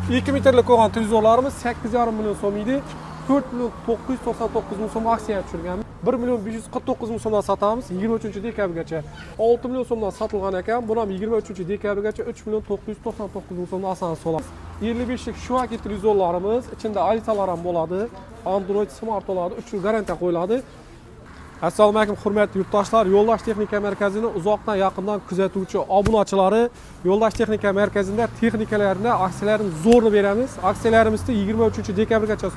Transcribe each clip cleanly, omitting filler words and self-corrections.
2 metrlik bo'lgan televizorlarimiz 8,5 million so'm edi. 4 million 999 ming so'm aksiyaga tushirganmiz. 1 million 549 ming so'mdan sotamiz 23-dekabrgacha. 6 million so'mdan sotilgan ekan. Buni ham 23-dekabrgacha 3 million 999 ming so'mdan asal solamiz. 55 lik Shuaki televizorlarimiz, ichida alitalar ham bo'ladi. Android smart bo'ladi, 3 yil garantiya qo'yiladi. Assalomu alaykum hurmatli yurtdoshlar. Yo'ldosh texnika markazini uzoqdan yaqindan kuzatuvchi obunachilari, Yo'ldosh texnika markazida texnikalarni, aksiyalarni zo'rni beramiz. Aksiyalarimizda 23-dekabrgacha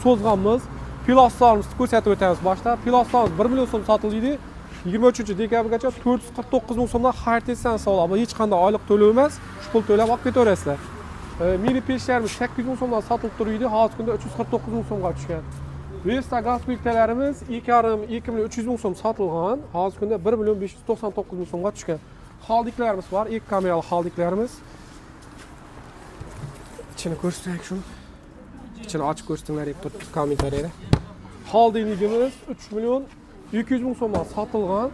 so'zg'anmiz. Piloslarimizni ko'rsatib o'tamiz. Boshda piloslarimiz 1 million so'm sotildi. 23-dekabrgacha 449 ming so'mdan xarid etsangiz bo'ladi. Hech qanday oylik to'lov emas, shu pul to'lab olib ketaverasizlar. Mini pechlarimiz 800 ming so'mdan sotilib turibdi. Hozir kunda 349 ming so'mga tushgan. Vesta gaz plitalarimiz 2,5 million 300 ming so'm sotilgan. Hozir kunda 1 million 599 ming so'mga tushgan. Xoldiklarimiz bor, 2 kamerali xoldiklarimiz. İçini ko'rsak shuni. İçini ochib ko'rsanglar deb turibdi kommentariyada. Xoldikligimiz 3 million 200 ming so'mdan sotilgan.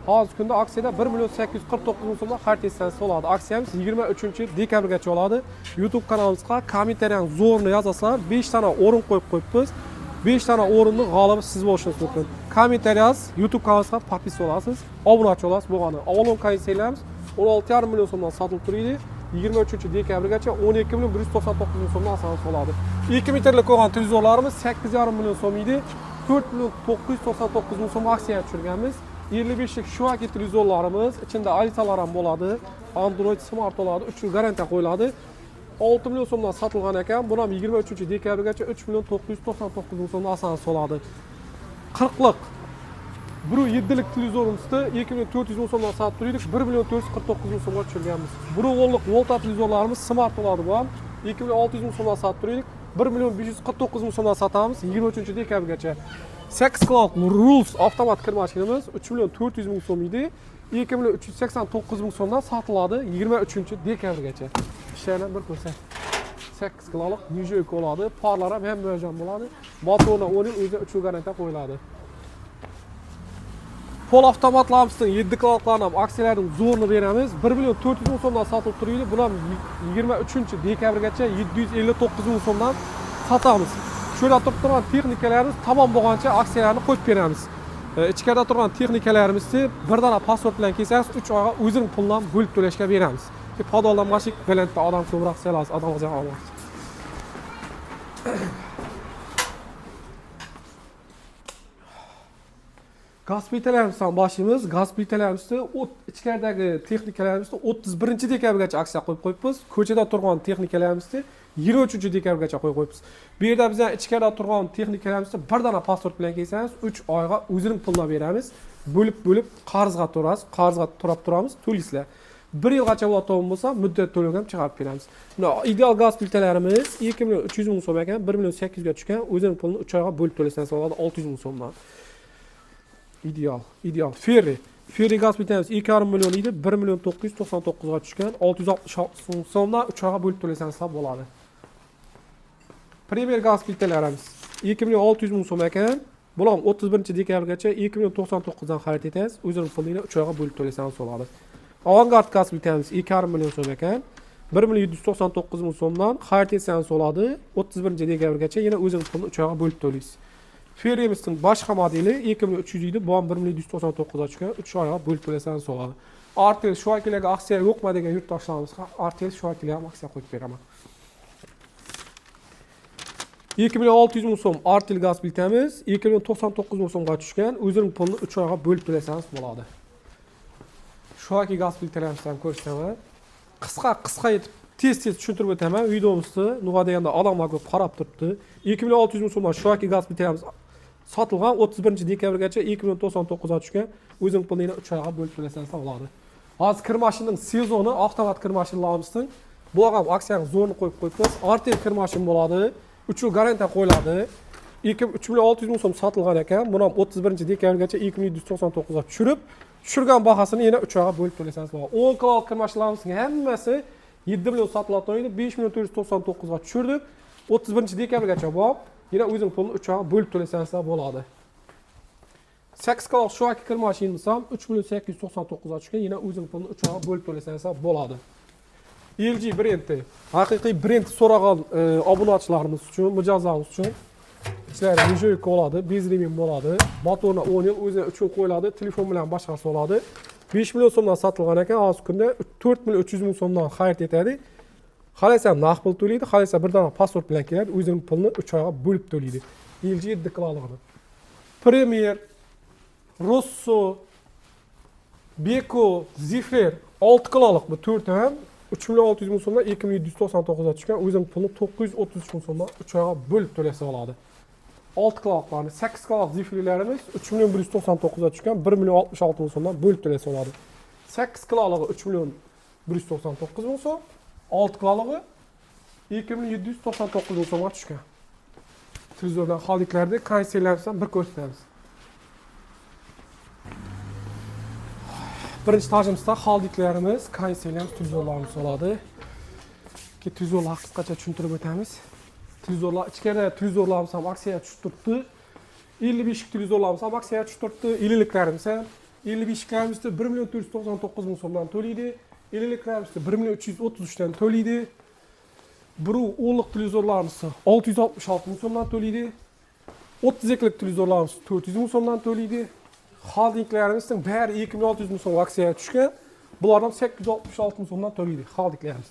Hozir kunda aksiyada 1 million 849 ming so'mdan xarid etsangiz bo'ladi. Aksiyamiz 23-dekabrgacha bo'ladi. YouTube kanalimizga kommentariyani zo'rni yozasizlar, 5 ta o'rin qo'yib qo'yibmiz. 5 tane o'rinni g'olibi siz bo'lishingiz mumkin. Kommentariyaz YouTube kanalimizga podpis bo'lasiz, obunachi bo'lasiz bo'lgani. Avvalon konseylarimiz 16,5 million so'mdan sotilib turibdi. 23-dekabrgacha 12 million 199 ming so'mdan asal soladi. 2 metrlik bo'lgan televizorlarimiz 8,5 million so'm edi. 4 million 999 ming so'm aksiyaga tushirganmiz. 55 lik Shuaki televizorlarimiz, ichida alitalar ham bo'ladi. Android smart bo'ladi, 3 yil garantiya qo'yiladi. 6 million so'mdan sotilgan ekan. Buni ham 23-dekabrgacha 3 million 999 ming so'mdan asal soladi. 40 lik 1.7 lik televizorimizni 2 million 400 ming so'mdan sotib turdik. 1 million 449 ming so'mga tushirganmiz. 1 voltlik volta televizorlarimiz smart bo'ladi bu ham. 2 million 600 ming so'mdan sotib turdik. 1 million 549 ming so'mdan sotamiz 23-dekabrgacha. 8 cloud rules avtomat kir mashinamiz 3 million 400 ming so'm edi. 2 million 389 ming so'mdan sotiladi 23-dekabrgacha. İşlerine bir ko'rsak. 8 kiloluk yuk bo'ladi. Parlar ham mo'jam bo'ladi. Motorni 10 yil o'zi 3 yil garantiya qo'yiladi. Pol avtomatlarimizning 7 kiloluklarni ham aksiyalarning zo'rni beramiz. 1 million 400 ming so'mdan sotilib turibdi. Buni ham 23-dekabrgacha 759 ming so'mdan sotamiz. Şöyle turgan texnikalarimiz tamom bo'lgancha aksiyalarni qo'yib beramiz. İchkarida turgan texnikalarimizni bir dana pasport bilan kelsangiz 3 oyga o'zining pulidan bo'lib to'lashga beramiz. Podollanmashik belentda odam ko'proq selasiz, odam o'zi olmas. Gaz plitalarimizni boshimiz, gaz plitalarimizni ichkaridagi texnikalarimizni 31-dekabrgacha aksiya qo'yib qo'yibmiz. Ko'chada turgan texnikalarimizni 23-dekabrgacha qo'yib qo'yibmiz. Bu yerda bizning ichkarida turgan texnikalarimizni bir dana pasport bilan kelsangiz 3 oyga o'zining pulini beramiz. Bo'lib qarzga turasiz, qarzga turamiz, to'laysizlar. 1 yilgacha bo'lgan bo'lsa, muddat to'lovga ham chiqarib beramiz. Ideal gaz plitalarimiz 2 million 300 ming so'm ekan, 1 million 800 ga tushgan, o'zining pulini 3 oyga bo'lib to'lasangiz bo'ladi 600 ming so'mdan. Ideal. Ferri gaz plitamiz 2,5 million edi, 1 million 999 ga tushgan, 660 ming so'mdan 3 oyga bo'lib to'lasangiz bo'ladi. Premier gaz plitalarimiz 2 million 600 ming so'm ekan. Bular 31-dekabrgacha 2 million 99 dan xarid etasiz, o'zining pulini 3 oyga bo'lib to'lasangiz bo'ladi. Avangard gaz plitamiz 2,5 million so'm ekan. 1 million 799 ming so'mdan xarid etsangiz bo'ladi. 31-dekabrgacha yana o'zining pulini 3 oyga bo'lib to'laysiz. Ferrimizning boshqa modeli 2300 edi, bu ham 1 million 799 ga tushgan, 3 oyga bo'lib to'lasangiz bo'ladi. Artel Shuakilarga aksiya yo'qmi degan yurtdoshlarimizga Artel Shuakilar ham aksiya qo'yib beraman. 2 million 600 ming so'm Artel gaz plitamiz 2 million 99 ming so'mga tushgan, o'zining pulini 3 oyga bo'lib to'lasangiz bo'ladi. Shuaki gaz plitalarimizni ko'rsataman. Qisqa etib tez tushuntirib o'taman. Videomizni nima deganda odamlar ko'p qarab turibdi. 2 million 600 ming so'mdan Shuaki gaz plitalarimiz sotilgan 31-dekabrgacha 2 million 99 ga tushgan, o'zining pulini 3 oyga bo'lib to'lasangiz bo'ladi. Hozir kir mashinaning sezoni avtomat kir mashinalarimizning bu ham aksiyani zo'rni qo'yib qo'yibmiz. Artel kir mashin bo'ladi. 3 yil garantiya qo'yiladi. 3 million 600 ming so'm sotilgan ekan. Buni ham 31-dekabrgacha 2 million 199 ga tushirgan bahosini yana 3 oyga bo'lib to'lasangiz bo'ladi. 10 kiloluk kir mashinalarimizning hammasi 7 million sotiladi edi. 5 million 499 ga tushirdik. 31-dekabrgacha bo'lib, yana o'zining pulini 3 oyga bo'lib to'lasangiz bo'ladi. 8 kiloluk Shuaki kir mashinamiz ham 3 million 899 ga tushgan, yana o'zining pulini 3 oyga bo'lib to'lasangiz bo'ladi. LG brendi. Haqiqiy brend so'ragan obunachilarimiz uchun, mijozlarimiz uchun ichlarida nijoyka bo'ladi, bezremium bo'ladi. Motorni 10 yil o'zi uchun qo'yiladi, telefon bilan boshqasi oladi. 5 million so'mdan sotilgan ekan, hozir kunda 4 million 300 ming so'mdan xarid etadi. Xalasa naqd pul to'laydi, xalasa bir dona pasport bilan keladi, o'zining pulini 3 oyga bo'lib to'laydi. LG deklaligini. Premier, Rosso, Beko, Zifler 6 kiloluk bu 4 ham 3 million 600 ming so'mdan 2799 ga tushgan, o'zining pulini 933 ming so'mdan 3 oyga bo'lib to'lasa bo'ladi. 6 kiloluklarni 8 kiloluk zifirlerimiz 3 milyon 199 ga tushgan, 1 milyon 66 ming so'mdan bo'lib to'lasa bo'ladi. 8 kilolugi 3 milyon 199 ming so'm, 6 kilolugi 2 milyon 799 ming so'mga tushgan. Televizordan xolliklarda konseylardan bir ko'rsatamiz. Birinchi tajimizda xolliklarimiz, konseylarimiz, televizorlarimiz bo'ladi. Televizorlarni qisqacha tushuntirib o'tamiz. Televizorlar, ichkarida televizorlarimiz ham aksiyaga tushib turibdi. 55 televizorlarimiz ham aksiyaga tushib turibdi. 50liklarimiz ham 55liklarimiz 1 milyon 499 ming so'mdan to'laydi. 50liklarimiz 1 milyon 333 dan to'laydi. Buru 10lik televizorlarimiz 666 ming so'mdan to'laydi. 32lik televizorlarimiz 400 ming so'mdan to'laydi. Xoldinglarimizning bari 2 milyon 600 ming so'm aksiyaga tushgan. Bulardan 866 ming so'mdan to'laydi xoldinglarimiz.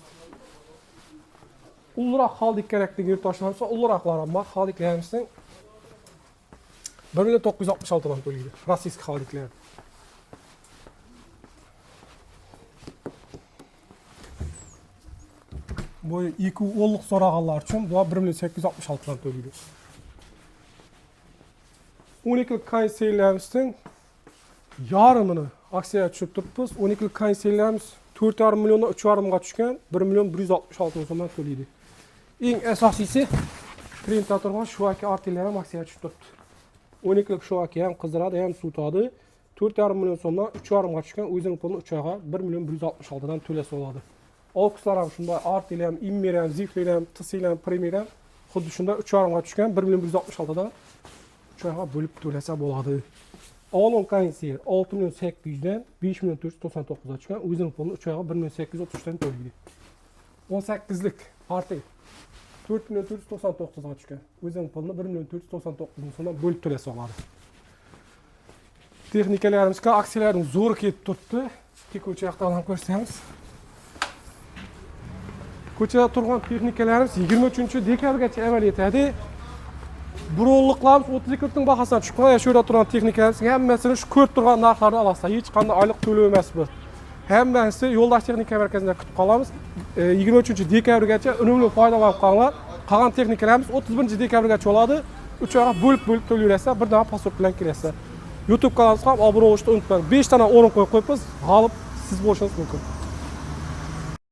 Ulroq xoldik kerak degan yurtdoshlarimiz ulroqlar ham bor. Xoldinglarimizning 1 milyon 966 dan to'laydi. Rossiyskiy xoldiklar. Bu 2-10lik so'raganlar uchun bu 1 milyon 866 dan to'laydi. 12lik konseylarimizning yarımını aksiyaga tushib turibmiz. 12lik konseylarimiz 4,5 milyondan 3,5 ga tushgan, 1 milyon 166 ming so'mdan to'laydi. Eng asosiysi printer turgan Shuaki artilleriya ham aksiyaga tushib turibdi. 12lik Shuaki ham qizdiradi, ham sutadi. 4,5 milyon so'mdan 3,5 ga tushgan, o'zining pulini 3 oyga 1 milyon 166 dan to'lasa bo'ladi. Okuslar ham shunday, artilleriya ham, Immer ham, Zifler ham, Tsil ham, Premier ham xuddi shunday 3,5 ga tushgan, 1 milyon 166 dan 3 oyga bo'lib to'lasa bo'ladi. Avvalon konseyr 6 milyon 800 dan 5 milyon 499 ga tushgan, o'zining pulini 3 oyga 1 milyon 833 dan to'laydi. 18lik artill 4 milyon 499 ga tushgan, o'zining pulini 1 milyon 499 ming so'mdan bo'lib to'lasa bo'ladi. Texnikalarimizga aksiyalarimiz zo'r ketib turibdi. Ko'cha yoqdan ko'rsatamiz. Ko'chada turgan texnikalarimiz 23-dekabrgacha amal etadi. Burunliqlarimiz 32ning bahasidan tushib qolgan. Shu yerda turgan texnikalarimiz hammasini shu ko'rib turgan narxlardan olasizlar. Hech qanday oylik to'lov emas bu. Hammasi Yo'ldosh texnika markazida kutib qolamiz. 23-dekabrgacha unumli foydalanib qolinglar. Qolgan texnikalarimiz 31-dekabrgacha bo'ladi. 3 oyga bo'lib to'laysiz, bir dona pasport bilan kelasiz. YouTube kanalimizga ham obuna bo'lishni unutmang. 5 dona o'rin qo'yib qo'yibmiz. G'olib siz bo'lishingiz mumkin.